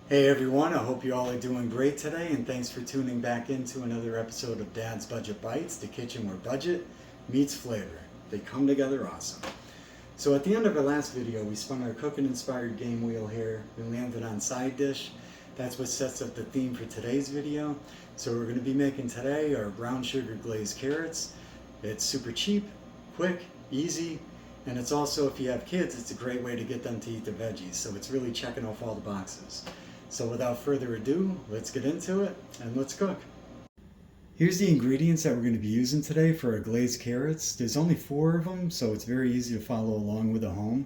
Hey everyone, I hope you all are doing great today, and thanks for tuning back into another episode of Dad's Budget Bites, the kitchen where budget meets flavor. They come together awesome. So at the end of our last video, we spun our cooking inspired game wheel here. We landed on side dish. That's what sets up the theme for today's video. So we're going to be making today our brown sugar glazed carrots. It's super cheap, quick, easy, and it's also, if you have kids, it's a great way to get them to eat the veggies. So it's really checking off all the boxes. So without further ado, let's get into it and let's cook. Here's the ingredients that we're going to be using today for our glazed carrots. There's only 4 of them, so it's very easy to follow along with at home.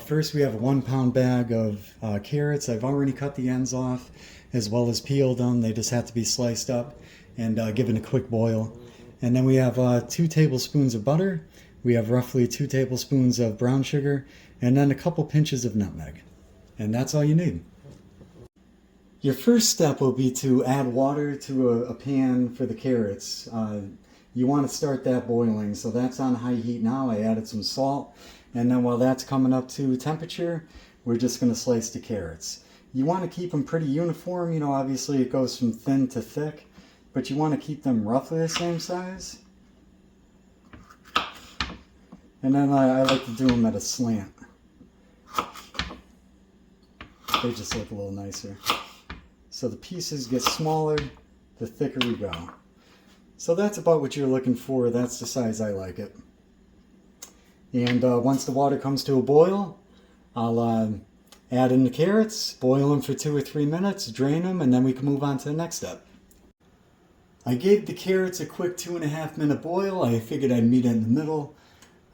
First, we have a 1 pound bag of carrots. I've already cut the ends off as well as peeled them. They just have to be sliced up and given a quick boil. And then we have 2 tablespoons of butter. We have roughly 2 tablespoons of brown sugar and then a couple pinches of nutmeg. And that's all you need. Your first step will be to add water to a pan for the carrots. You want to start that boiling, so that's on high heat now. I added some salt, and then while that's coming up to temperature, we're just going to slice the carrots. You want to keep them pretty uniform. You know, obviously it goes from thin to thick, but you want to keep them roughly the same size. And then I like to do them at a slant. They just look a little nicer. So the pieces get smaller, the thicker we go. So that's about what you're looking for. That's the size I like it. And once the water comes to a boil, I'll add in the carrots, boil them for 2 or 3 minutes, drain them, and then we can move on to the next step. I gave the carrots a quick 2.5 minute boil. I figured I'd meet it in the middle.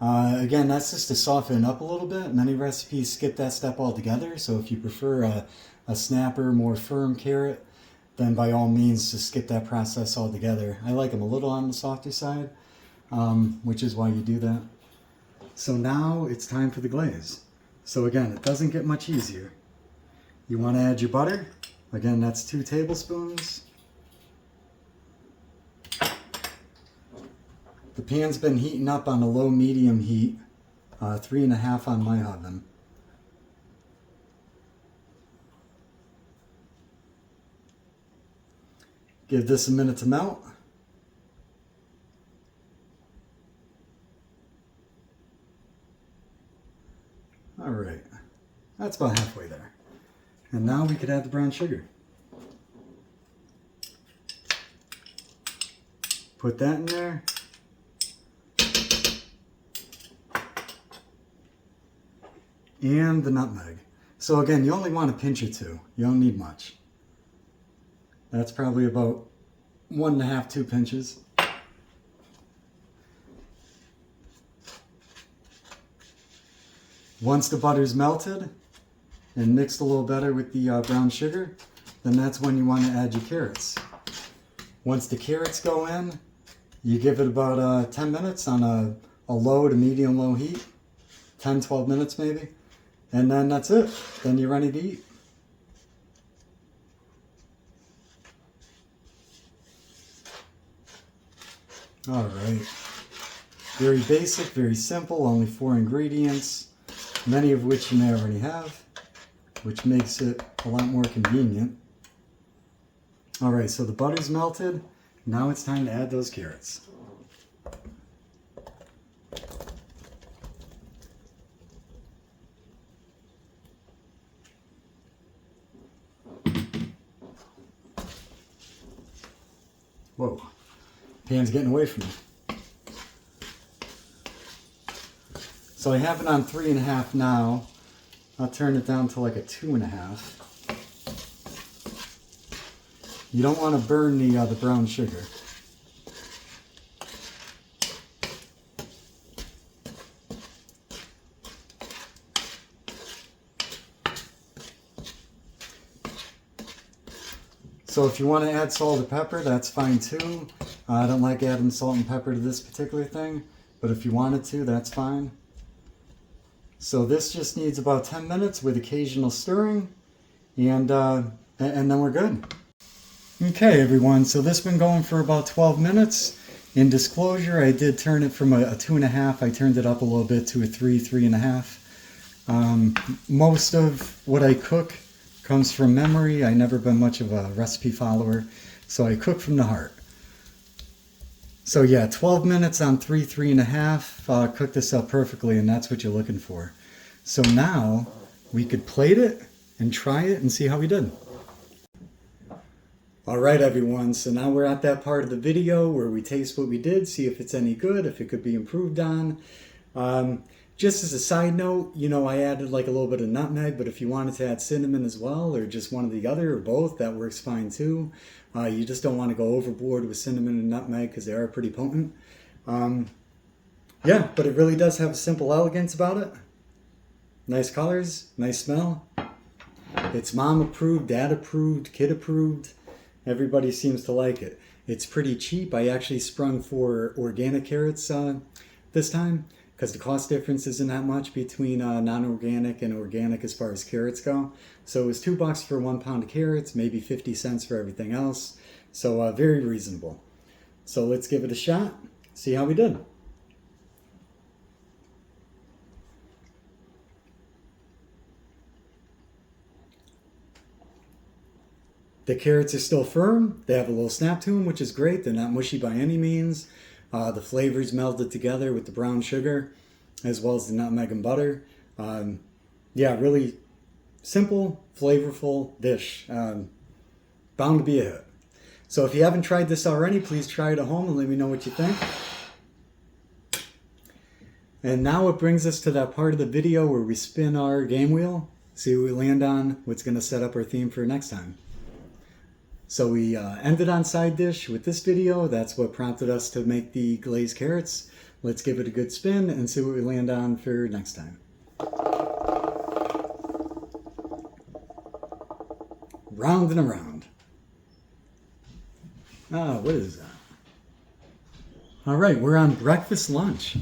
Again, that's just to soften it up a little bit. Many recipes skip that step altogether, so if you prefer a snapper, more firm carrot, then by all means just skip that process altogether. I like them a little on the softer side, which is why you do that. So now it's time for the glaze. So again, it doesn't get much easier. You want to add your butter. Again, that's 2 tablespoons. The pan's been heating up on a low-medium heat, 3.5 on my oven. Give this a minute to melt. All right, that's about halfway there. And now we could add the brown sugar. Put that in there. And the nutmeg. So again, you only want a pinch or 2. You don't need much. That's probably about 1.5, 2 pinches. Once the butter's melted and mixed a little better with the brown sugar, then that's when you want to add your carrots. Once the carrots go in, you give it about 10 minutes on a low to medium low heat, 10, 12 minutes maybe, and then that's it. Then you're ready to eat. All right, very basic, very simple, only 4 ingredients, many of which you may already have, which makes it a lot more convenient. All right, so the butter's melted. Now it's time to add those carrots. Whoa. Pan's getting away from me. So I have it on 3.5 now. I'll turn it down to like a 2.5. You don't want to burn the brown sugar. So if you want to add salt or pepper, that's fine too. I don't like adding salt and pepper to this particular thing, but if you wanted to, that's fine. So this just needs about 10 minutes with occasional stirring, and then we're good. Okay, everyone, so this has been going for about 12 minutes. In disclosure, I did turn it from a 2.5. I turned it up a little bit to a 3, 3.5. Most of what I cook Comes from memory. I've never been much of a recipe follower, so I cook from the heart. So yeah, 12 minutes on 3.5. Cook this up perfectly, and that's what you're looking for. So now we could plate it and try it and see how we did. All right, everyone. So now we're at that part of the video where we taste what we did, see if it's any good, if it could be improved on. Just as a side note, you know, I added like a little bit of nutmeg, but if you wanted to add cinnamon as well, or just one or the other, or both, that works fine too. You just don't want to go overboard with cinnamon and nutmeg because they are pretty potent. Yeah, but it really does have a simple elegance about it. Nice colors, nice smell. It's mom approved, dad approved, kid approved. Everybody seems to like it. It's pretty cheap. I actually sprung for organic carrots this time because the cost difference isn't that much between non-organic and organic as far as carrots go. So it was $2 for 1 pound of carrots, maybe 50 cents for everything else. So very reasonable. So let's give it a shot, see how we did. The carrots are still firm. They have a little snap to them, which is great. They're not mushy by any means. The flavors melded together with the brown sugar, as well as the nutmeg and butter. Yeah, really simple, flavorful dish. Bound to be a hit. So if you haven't tried this already, please try it at home and let me know what you think. And now it brings us to that part of the video where we spin our game wheel, see what we land on, what's going to set up our theme for next time. So we ended on side dish with this video. That's what prompted us to make the glazed carrots. Let's give it a good spin and see what we land on for next time. Round and around. What is that? All right, we're on breakfast lunch.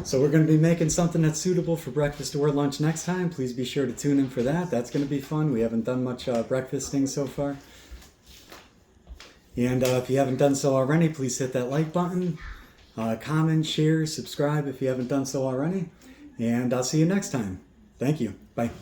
So we're going to be making something that's suitable for breakfast or lunch next time. Please be sure to tune in for that. That's going to be fun. We haven't done much breakfasting so far. And if you haven't done so already, please hit that like button, comment, share, subscribe if you haven't done so already. And I'll see you next time. Thank you. Bye.